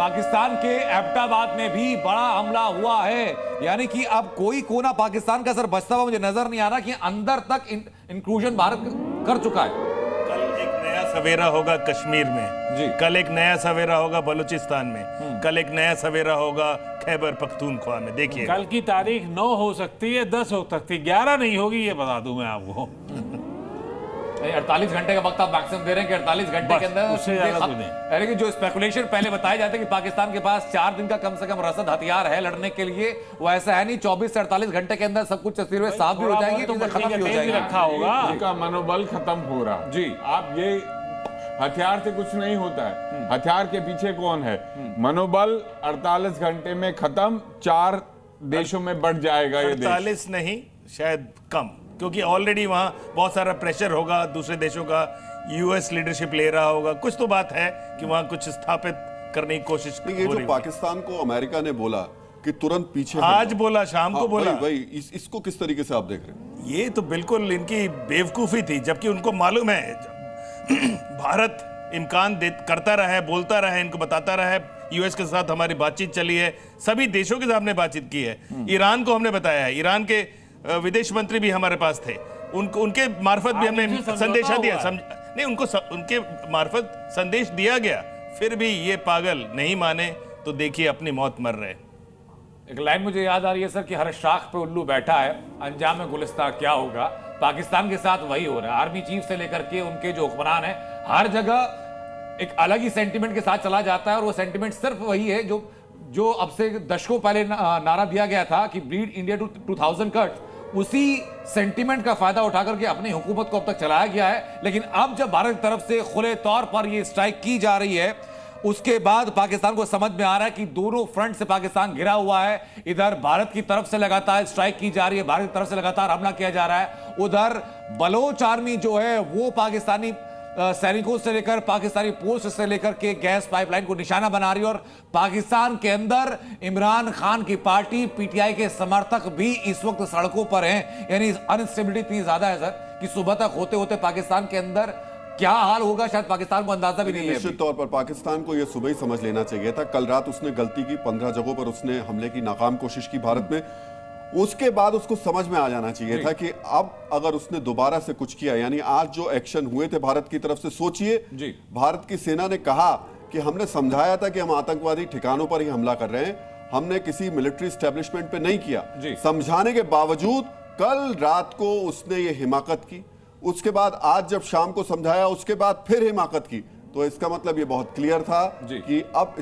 पाकिस्तान के एबटाबाद में भी बड़ा हमला हुआ है, यानी कि अब कोई कोना पाकिस्तान का सर बचता हुआ मुझे नजर नहीं आ रहा कि अंदर तक इंक्लूजन भारत कर चुका है। कल एक नया सवेरा होगा कश्मीर में जी, कल एक नया सवेरा होगा बलूचिस्तान में, कल एक नया सवेरा होगा खैबर पख्तूनख्वा में। देखिए कल की तारीख 9 हो सकती है, 10 हो सकती है, 11 नहीं होगी, ये बता दूं मैं आपको। 48 घंटे का वक्त आप मैक्सिमम दे रहे हैं कि 48 घंटे के अंदर उससे ज्यादा कुछ नहीं। यानी कि जो स्पेकुलेशन पहले बताए जाते हैं कि पाकिस्तान के पास 4 दिन का कम से कम रसद हथियार है लड़ने के लिए, वो ऐसा है नहीं। 24 से 48 घंटे के अंदर सब कुछ तस्वीरें साफ भी हो जाएंगी, तो खत्म भी हो जाएगी। रखा होगा उनका मनोबल खत्म हो रहा जी। आप ये हथियार से कुछ नहीं होता है, हथियार के पीछे कौन है? मनोबल 48 घंटे में खत्म, 4 देशों में बढ़ जाएगा ये देश। 48 नहीं, शायद कम, क्योंकि ऑलरेडी वहां बहुत सारा प्रेशर होगा दूसरे देशों का, यूएस लीडरशिप ले रहा होगा। कुछ तो बात है कि वहां कुछ स्थापित करने की कोशिश ये जो पाकिस्तान को अमेरिका ने बोला कि तुरंत पीछे आज बोला, शाम को बोला, वही इसको किस तरीके से आप देख रहे हैं? ये तो बिल्कुल इनकी बेवकूफी थी, जबकि उनको मालूम है भारत इम्कान करता रहा है, बोलता रहा है, इनको बताता रहा है। यूएस के साथ हमारी बातचीत चली है, सभी देशों के साथ हमने बातचीत की है, ईरान को हमने बताया है, ईरान के विदेश मंत्री भी हमारे पास थे, उनके मार्फत भी हमने संदेशा दिया, नहीं उनके मार्फत संदेश दिया गया, फिर भी ये पागल नहीं माने, तो देखिए अपनी मौत मर रहे। एक लाइन मुझे याद आ रही है सर कि हर शाख पे उल्लू बैठा है, अंजाम में गुलिस्तां क्या होगा। पाकिस्तान के साथ वही हो रहा है, आर्मी चीफ से लेकर के उनके जो हुक्मरान है, हर जगह एक अलग ही सेंटिमेंट के साथ चला जाता है, और वो सेंटिमेंट सिर्फ वही है जो अब से दशकों पहले नारा दिया गया था कि ब्रीड इंडिया टू 2000 कट। उसी सेंटिमेंट का फायदा उठा करके अपनी हुकूमत को अब तक चलाया गया है। लेकिन अब जब भारत की तरफ से खुले तौर पर ये स्ट्राइक की जा रही है, उसके बाद पाकिस्तान को समझ में आ रहा है कि दोनों फ्रंट से पाकिस्तान घिरा हुआ है। इधर भारत की तरफ से लगातार स्ट्राइक की जा रही है, भारत की तरफ से लगातार हमला किया जा रहा है, उधर बलोच आर्मी जो है वो पाकिस्तानी सैनिकों से लेकर पाकिस्तानी पोस्ट से लेकर के गैस पाइपलाइन को निशाना बना रही है। और पाकिस्तान के अंदर इमरान खान की पार्टी पीटीआई के समर्थक भी इस वक्त सड़कों पर हैं। यानी अनस्टेबिलिटी इतनी ज्यादा है सर कि सुबह तक होते होते पाकिस्तान के अंदर क्या हाल होगा शायद पाकिस्तान को अंदाजा भी नहीं है। निश्चित तौर पर पाकिस्तान को यह सुबह ही समझ लेना चाहिए था। कल रात उसने गलती की, 15 जगहों पर उसने हमले की नाकाम कोशिश की भारत में। उसके बाद उसको समझ में आ जाना चाहिए था कि अब अगर उसने दोबारा से कुछ किया, यानी आज जो एक्शन हुए थे भारत की तरफ से, सोचिए भारत की सेना ने कहा कि हमने समझाया था कि हम आतंकवादी ठिकानों पर ही हमला कर रहे हैं, हमने किसी मिलिट्री एस्टेब्लिशमेंट पे नहीं किया। समझाने के बावजूद कल रात को उसने ये हिमाकत की। उसके बाद आज जब शाम को समझाया, उसके बाद फिर हिमाकत की। तो इसका मतलब ये बहुत क्लियर था कि अब